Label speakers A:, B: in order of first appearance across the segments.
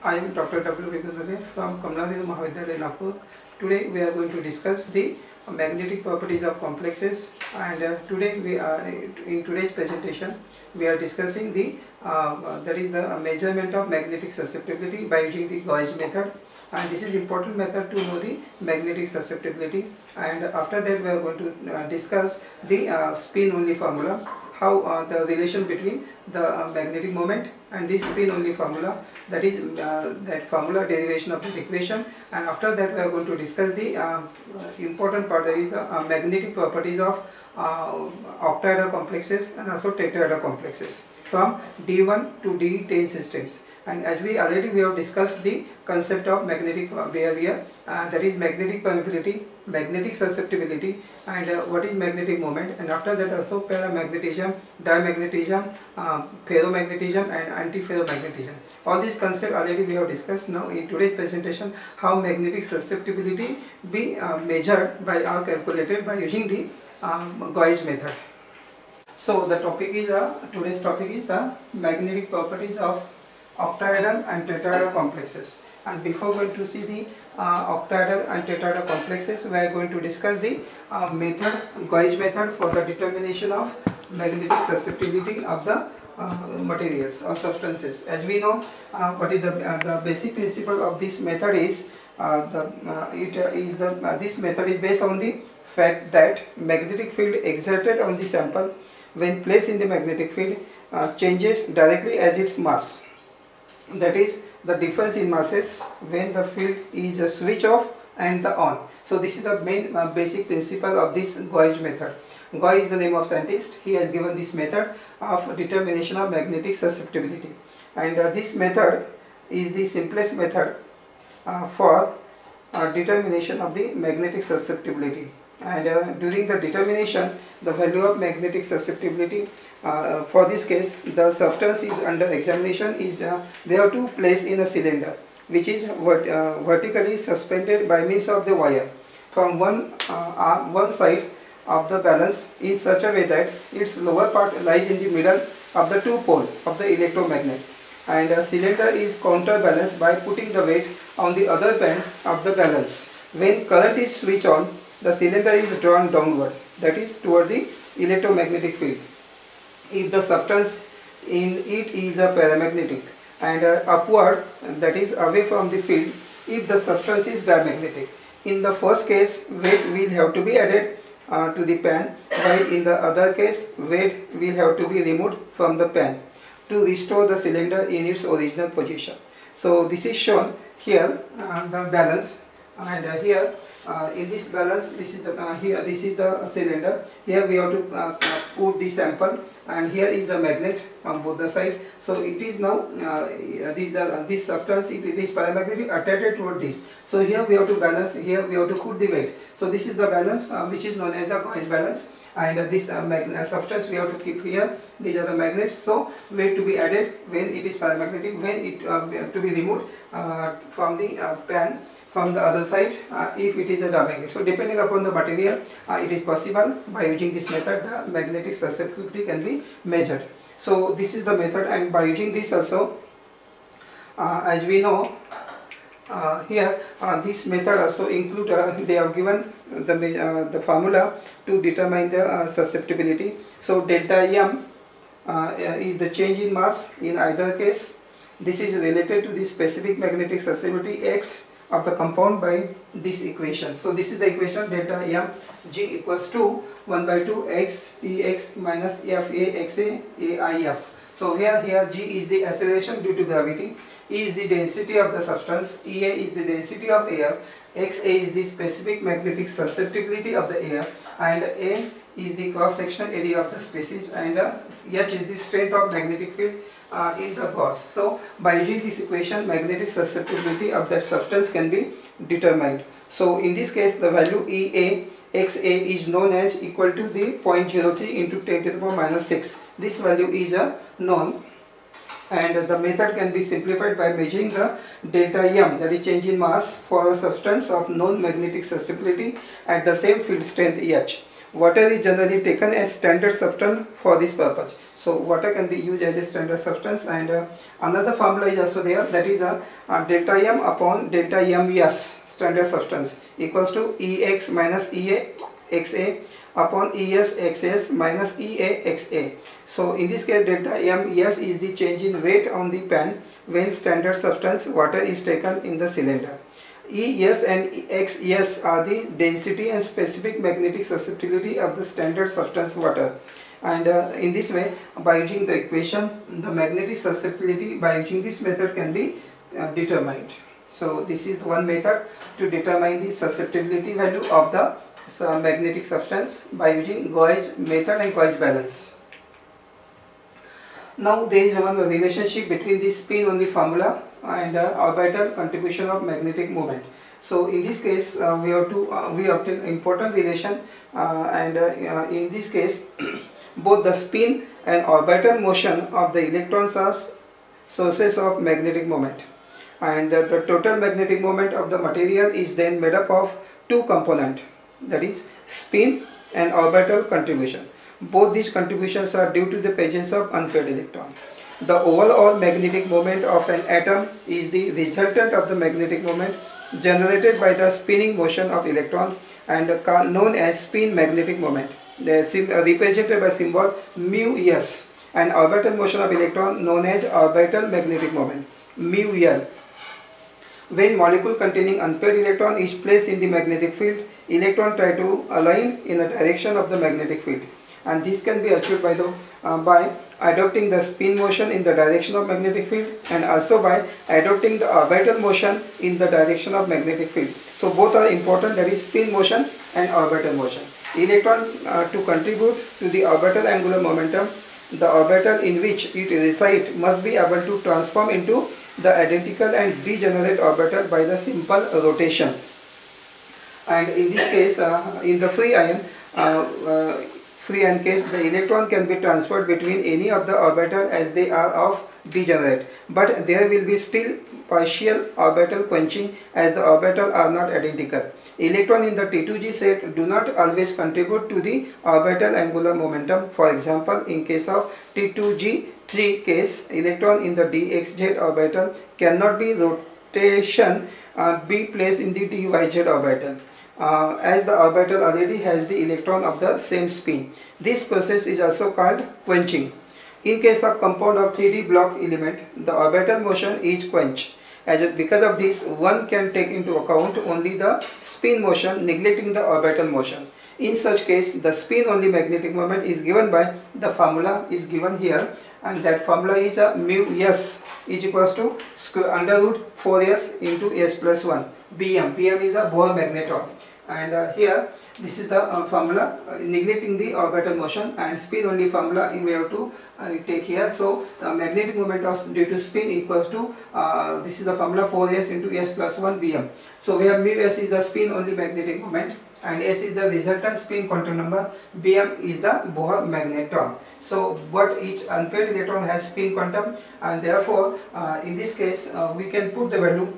A: I am Dr. W. Vigandare from Kamlanidhi Mahavidyalaya, Nagpur. Today we are going to discuss the magnetic properties of complexes, and today we are in today's presentation we are discussing the that is the measurement of magnetic susceptibility by using the gauge method, and this is important method to know the magnetic susceptibility. And after that we are going to discuss the spin only formula, how the relation between the magnetic moment and the spin only formula, that is that formula derivation of the equation. And after that we are going to discuss the important part, that is the magnetic properties of octahedral complexes and also tetrahedral complexes from D1 to D10 systems. And as we have discussed the concept of magnetic behavior, that is magnetic permeability, magnetic susceptibility, and what is magnetic moment. And after that also paramagnetism, dimagnetism, ferromagnetism and antiferromagnetism. All these concepts already we have discussed. Now in today's presentation, how magnetic susceptibility be measured by or calculated by using the gauge method. So the topic is today's topic is the magnetic properties of octahedral and tetrahedral complexes. And before going to see the octahedral and tetrahedral complexes, we are going to discuss the gauge method for the determination of magnetic susceptibility of the materials or substances. As we know, what is the basic principle of this method is this method is based on the fact that magnetic field exerted on the sample when placed in the magnetic field changes directly as its mass. That is the difference in masses when the field is switch off and the on. So this is the main basic principle of this gauge method. Gauge is the name of scientist. He has given this method of determination of magnetic susceptibility, and this method is the simplest method for determination of the magnetic susceptibility. And during the determination, the value of magnetic susceptibility, for this case the substance is under examination is they have to place in a cylinder which is vertically suspended by means of the wire from one side of the balance in such a way that its lower part lies in the middle of the two poles of the electromagnet, and a cylinder is counterbalanced by putting the weight on the other band of the balance. When current is switched on, the cylinder is drawn downward, that is toward the electromagnetic field, if the substance in it is a paramagnetic, and upward, that is away from the field, if the substance is diamagnetic. In the first case, weight will have to be added to the pan, while in the other case weight will have to be removed from the pan to restore the cylinder in its original position. So this is shown here, the balance, and here in this balance, this is the this is the cylinder. Here we have to put the sample, and here is a magnet on both the side. So it is now this substance, if it is paramagnetic, attracted toward this. So here we have to balance, here we have to put the weight. So this is the balance which is known as the gauge balance, and this substance we have to keep here. These are the magnets. So weight to be added when it is paramagnetic, when it to be removed from the pan from the other side if it is a diamagnet. So depending upon the material, it is possible by using this method the magnetic susceptibility can be measured. So this is the method, and by using this also, as we know, here this method also include they have given the formula to determine the susceptibility. So delta M is the change in mass in either case. This is related to the specific magnetic susceptibility X of the compound by this equation. So this is the equation, delta M G equals to 1 by 2 X Ex minus F A X A I F. So here G is the acceleration due to gravity, E is the density of the substance, Ea is the density of air, Xa is the specific magnetic susceptibility of the air, and A is the cross-sectional area of the species, and H is the strength of magnetic field in the gauze. So by using this equation, magnetic susceptibility of that substance can be determined. So in this case, the value Ea Xa is known as equal to the 0.03 into 10 to the power minus 6. This value is known, and the method can be simplified by measuring the delta M, that is change in mass, for a substance of known magnetic susceptibility at the same field strength H. Water is generally taken as standard substance for this purpose. So water can be used as a standard substance, and another formula is also there, that is delta m upon delta ms standard substance equals to Ex minus Ea xa upon Es xs minus Ea xa. So in this case delta ms is the change in weight on the pan when standard substance water is taken in the cylinder. Es and xs are the density and specific magnetic susceptibility of the standard substance water, and in this way, by using the equation, the magnetic susceptibility by using this method can be determined. So this is one method to determine the susceptibility value of the magnetic substance by using gauge method and gauge balance. Now there is one relationship between the spin only formula and orbital contribution of magnetic moment. So in this case we obtain important relation, and in this case both the spin and orbital motion of the electrons are sources of magnetic moment, and the total magnetic moment of the material is then made up of two components, that is spin and orbital contribution. Both these contributions are due to the presence of unpaired electron. The overall magnetic moment of an atom is the resultant of the magnetic moment generated by the spinning motion of electron and known as spin magnetic moment. They are represented by symbol mu s, and orbital motion of electron known as orbital magnetic moment mu l. When molecule containing unpaired electron is placed in the magnetic field, electron try to align in the direction of the magnetic field, and this can be achieved by adopting the spin motion in the direction of magnetic field, and also by adopting the orbital motion in the direction of magnetic field. So both are important, that is spin motion and orbital motion. Electron to contribute to the orbital angular momentum, the orbital in which it resides must be able to transform into the identical and degenerate orbital by the simple rotation. And in this case, in the free ion case, the electron can be transferred between any of the orbital as they are of degenerate, but there will be still partial orbital quenching as the orbitals are not identical. Electron in the T2G set do not always contribute to the orbital angular momentum. For example, in case of T2G3 case, electron in the DXZ orbital cannot be rotation be placed in the DYZ orbital, as the orbital already has the electron of the same spin. This process is also called quenching. In case of compound of 3D block element, the orbital motion is quenched. Because of this, one can take into account only the spin motion, neglecting the orbital motion. In such case, the spin only magnetic moment is given by the formula is given here, and that formula is mu s is equals to under root 4s into s plus 1 Bm. Bm is a Bohr magneton, and here this is the formula neglecting the orbital motion, and spin only formula we have to take here. So the magnetic moment of due to spin equals to this is the formula 4s into s plus 1 Bm. So we have mu s is the spin only magnetic moment, and s is the resultant spin quantum number, Bm is the Bohr magneton. So but each unpaired electron has spin quantum, and therefore in this case we can put the value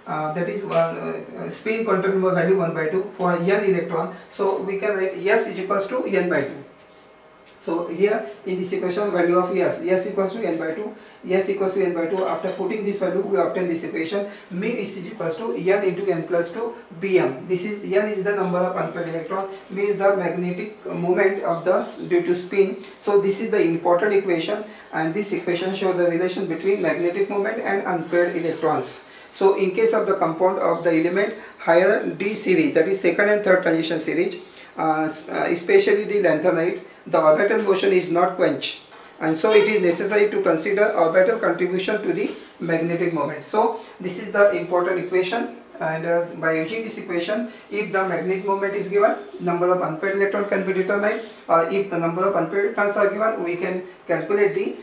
A: that is spin quantum number value 1 by 2 for n electron. So we can write s is equals to n by 2. So here in this equation value of s equals to n by 2, s equals to n by 2. After putting this value we obtain this equation, mu is equals to n into n plus 2 Bm. This is n is the number of unpaired electron, mu is the magnetic moment of the due to spin. So this is the important equation, and this equation shows the relation between magnetic moment and unpaired electrons. So in case of the compound of the element higher D series, that is second and third transition series, especially the lanthanide, the orbital motion is not quenched, and so it is necessary to consider orbital contribution to the magnetic moment. So this is the important equation, and by using this equation, if the magnetic moment is given, number of unpaired electrons can be determined, or if the number of unpaired electrons are given, we can calculate the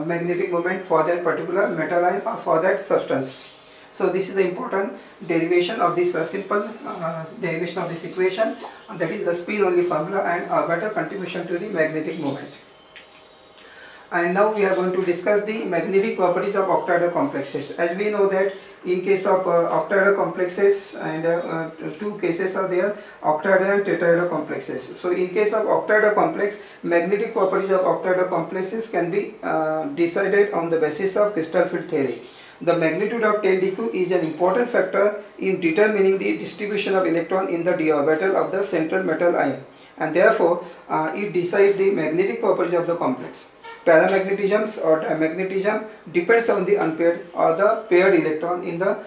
A: magnetic moment for that particular metal ion or for that substance. So this is the important derivation of this simple derivation of this equation, that is the spin only formula and orbital contribution to the magnetic moment. And now we are going to discuss the magnetic properties of octahedral complexes. As we know that in case of octahedral complexes, and two cases are there, octahedral and tetrahedral complexes. So in case of octahedral complex, magnetic properties of octahedral complexes can be decided on the basis of crystal field theory. The magnitude of 10 dq is an important factor in determining the distribution of electron in the d orbital of the central metal ion, and therefore it decides the magnetic properties of the complex. Paramagnetism or dimagnetism depends on the unpaired or the paired electron in the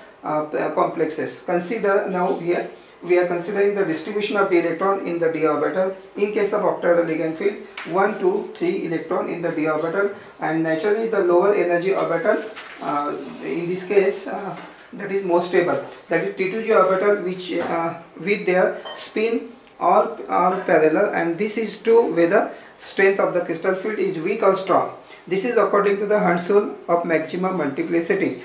A: complexes. Consider now here we are considering the distribution of the electron in the d orbital. In case of octahedral ligand field, 1, 2, 3 electron in the d orbital, and naturally the lower energy orbital in this case that is more stable, that is T2g orbital, which with their spin are parallel, and this is true whether strength of the crystal field is weak or strong. This is according to the Hund's rule of maximum multiplicity.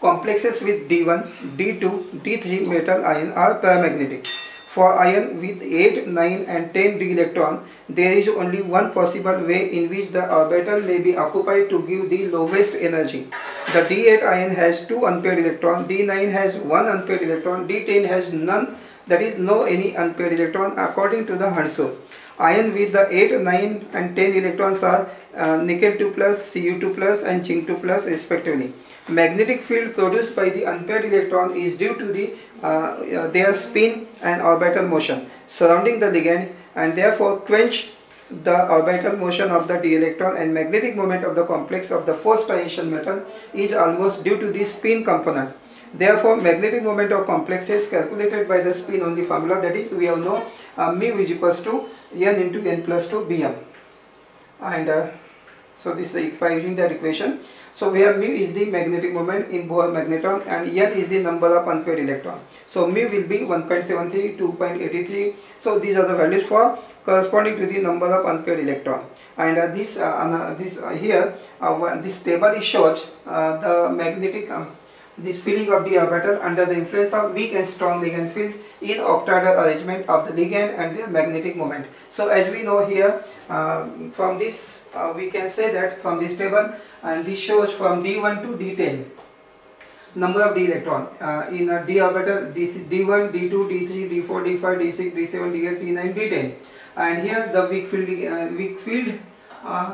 A: Complexes with D1, D2, D3 metal ion are paramagnetic. For ion with 8, 9 and 10 d electron, there is only one possible way in which the orbital may be occupied to give the lowest energy. The D8 ion has 2 unpaired electrons, D9 has 1 unpaired electron, D10 has none, that is no any unpaired electron according to the Hund's rule. Ion with the 8, 9 and 10 electrons are nickel 2 plus, Cu2 plus and zinc 2 plus respectively. Magnetic field produced by the unpaired electron is due to the their spin and orbital motion surrounding the ligand, and therefore quench the orbital motion of the d electron, and magnetic moment of the complex of the first ionization metal is almost due to the spin component. Therefore, magnetic moment of complexes calculated by the spin on the formula, that is, we have know mu is equals to n into n plus 2 bm, and so this is by using that equation. So we have mu is the magnetic moment in Bohr magneton, and n is the number of unpaired electron. So mu will be 1.73, 2.83. So these are the values for corresponding to the number of unpaired electron. And this here this table is shows the magnetic this filling of the orbital under the influence of weak and strong ligand field in octahedral arrangement of the ligand and their magnetic moment. So as we know here from this we can say that from this table, and this shows from D1 to D10 number of d electron in a d orbital, D1, D2, D3, D4, D5, D6, D7, D8, D9, D10, and here the weak field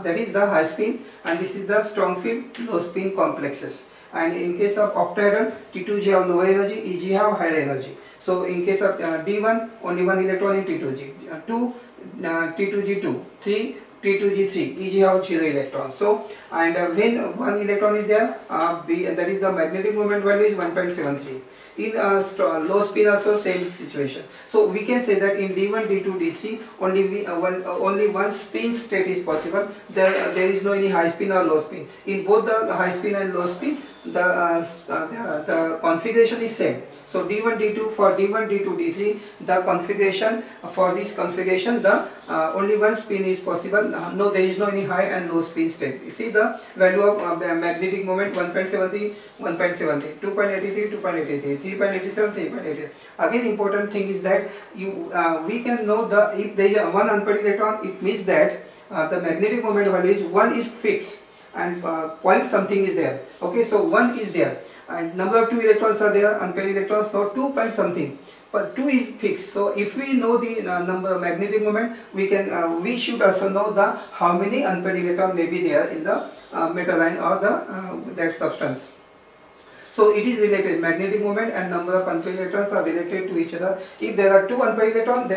A: that is the high spin, and this is the strong field low spin complexes. And in case of octahedral, T2g have lower energy, EG have higher energy. So in case of D1, only one electron in T2g, 2 T2g2, 3 T2g3, EG have 0 electrons. So and when one electron is there, that is the magnetic moment value is 1.73. In low spin also same situation. So we can say that in D1, D2, D3 only one spin state is possible. There is no any high spin or low spin. In both the high spin and low spin, the configuration is same. So D1, D2 for D1, D2, D3, the configuration for this configuration, the only one spin is possible. No, there is no any high and low spin state. You see the value of magnetic moment 1.70, 1.70, 2.83, 2.83, 3.87, 3.88. Again, important thing is that we can know the if there is one unpaired electron, it means that the magnetic moment value is 1 is fixed and point something is there. Okay, so 1 is there. And number of 2 electrons are there, unpaired electrons, so 2 point something, but 2 is fixed. So if we know the number magnetic moment, we should also know the how many unpaired electrons may be there in the metal ion or the that substance. So it is related, magnetic moment and number of unpaired electrons are related to each other. If there are 2 unpaired electrons,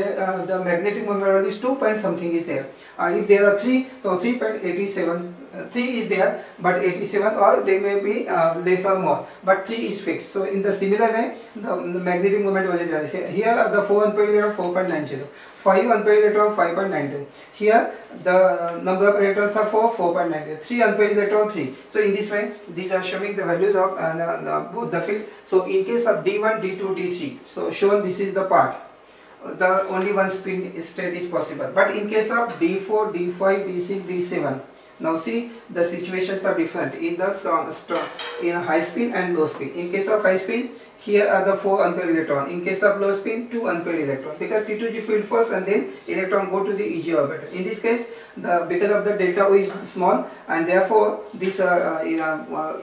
A: the magnetic moment value is 2 point something is there. If there are 3, so 3.87, 3 is there, but 87, or they may be less or more, but 3 is fixed. So in the similar way, the magnetic moment value is there. Here are the 4 unpaired electrons, 4.90. 5 unpaired electrons, 5.92. Here the number of electrons are 4.90. 3 unpaired electrons, 3. So in this way, these are showing the values of both the field. So in case of D1, D2, D3, so shown this is the part. The only one spin state is possible. But in case of D4, D5, D6, D7, now see the situations are different in the in high spin and low spin. In case of high spin, here are the 4 unpaired electrons. In case of low spin, 2 unpaired electrons, because T2g field first and then electron go to the EG orbital. In this case, because of the delta O is small, and therefore this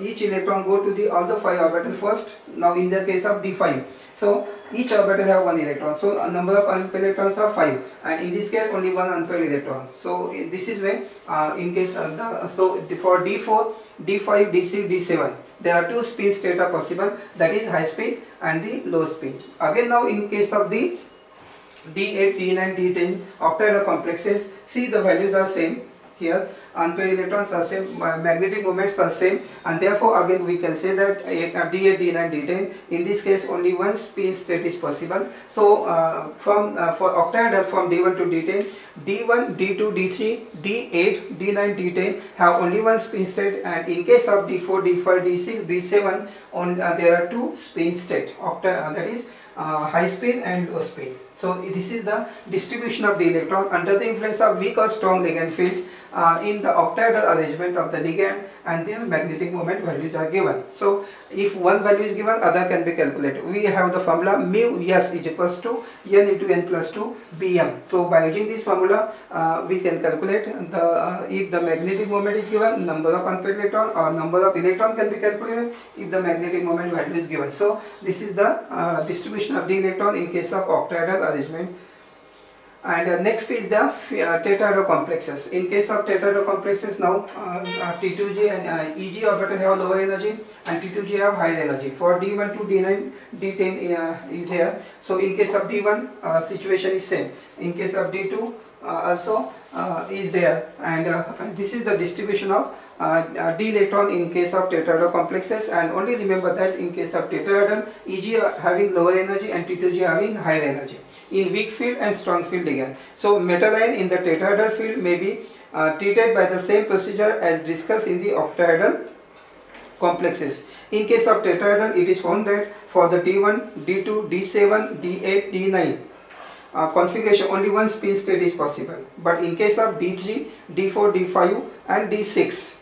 A: each electron go to the all the 5 orbital first. Now in the case of d5, so each orbital have 1 electron, so a number of unpaired electrons are 5, and in this case only 1 unpaired electron. So this is where in case of for d4, d5, d6, d7 there are 2 spin states are possible, that is high spin and the low spin. Again now in case of the d8, d9, d10 octahedral complexes, see the values are same here, unpaired electrons are same, magnetic moments are same, and therefore again we can say that d8, d9, d10 in this case only 1 spin state is possible. So for octahedral from d1 to d10, d1, d2, d3, d8, d9, d10 have only 1 spin state, and in case of d4, d5, d6, d7 on there are 2 spin state, that is high spin and low spin. So this is the distribution of the electron under the influence of weak or strong ligand field in the octahedral arrangement of the ligand, and their magnetic moment values are given. So if one value is given, other can be calculated. We have the formula mu s is equals to n into n plus 2 bm. So by using this formula we can calculate the if the magnetic moment is given, number of unpaired electron or number of electron can be calculated if the magnetic moment value is given. So this is the distribution of the electron in case of octahedral arrangement. And next is the tetrahedral complexes. In case of tetrahedral complexes, now T2G and EG orbital have lower energy and T2G have higher energy. For D1 to D9, D10 is there. So in case of D1, situation is same. In case of D2 also is there, and this is the distribution of d electron in case of tetrahedral complexes. And only remember that in case of tetrahedral, EG having lower energy and T2G having higher energy in weak field and strong field ligand. So metal ion in the tetrahedral field may be treated by the same procedure as discussed in the octahedral complexes. In case of tetrahedral, it is found that for the D1, D2, D7, D8, D9 configuration, only 1 spin state is possible. But in case of D3, D4, D5 and D6,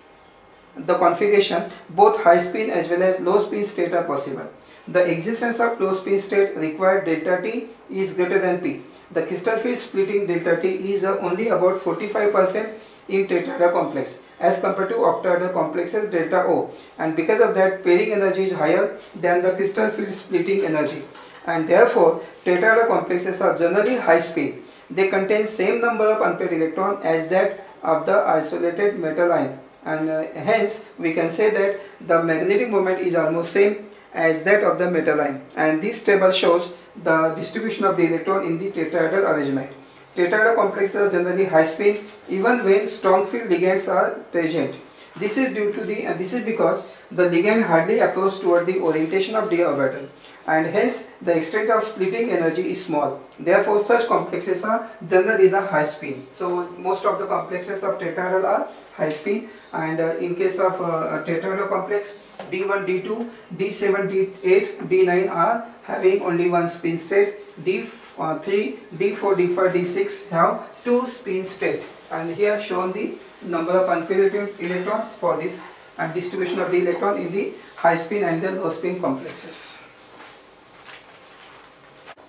A: the configuration both high spin as well as low spin state are possible. The existence of low spin state required delta T is greater than P. The crystal field splitting delta T is only about 45% in tetrahedral complex as compared to octahedral complexes delta O, and because of that pairing energy is higher than the crystal field splitting energy, and therefore tetrahedral complexes are generally high spin. They contain same number of unpaired electrons as that of the isolated metal ion, and hence we can say that the magnetic moment is almost same as that of the metal ion. And this table shows the distribution of the electron in the tetrahedral arrangement. Tetrahedral complexes are generally high spin even when strong field ligands are present. This is due to this is because the ligand hardly approaches toward the orientation of the orbital, and hence the extent of splitting energy is small. Therefore such complexes are generally the high spin. So most of the complexes of tetrahedral are high spin, and in case of tetrahedral complex, D1, D2, D7, D8, D9 are having only 1 spin state. D3, D4, D5, D6 have 2 spin state, and here shown the number of unpaired electrons for this and distribution of the electron in the high spin and the low spin complexes.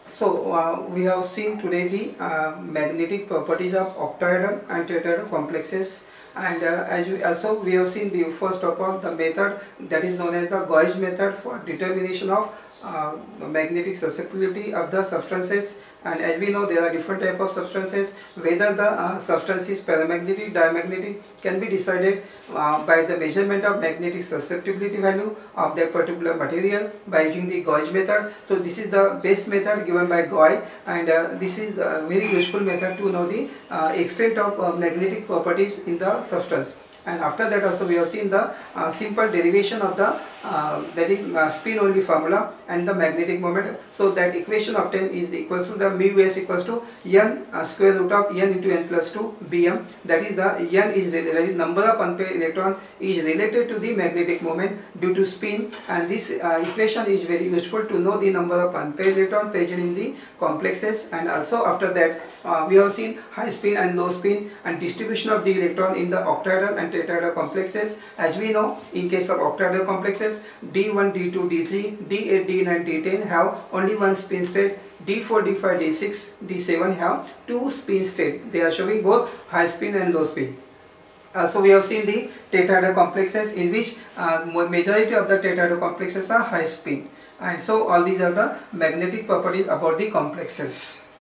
A: So we have seen today the magnetic properties of octahedral and tetrahedral complexes, and as we have seen the first of all the method that is known as the gauge method for determination of magnetic susceptibility of the substances. And as we know, there are different types of substances. Whether the substance is paramagnetic, diamagnetic can be decided by the measurement of magnetic susceptibility value of that particular material by using the gauge method. So this is the best method given by Gauge, and this is a very useful method to know the extent of magnetic properties in the substance. And after that also we have seen the simple derivation of the that is spin only formula and the magnetic moment. So that equation obtained is equals to the mu s equals to n square root of n into n plus 2 bm. That is the n is the number of unpaired electron is related to the magnetic moment due to spin, and this equation is very useful to know the number of unpaired electron present in the complexes. And also after that we have seen high spin and low spin and distribution of the electron in the octahedral and and tetrahedral complexes. As we know, in case of octahedral complexes, D1, D2, D3, D8, D9, D10 have only one spin state. D4, D5, D6, D7 have two spin state. They are showing both high spin and low spin. So we have seen the tetrahedral complexes in which majority of the tetrahedral complexes are high spin, and so all these are the magnetic properties about the complexes.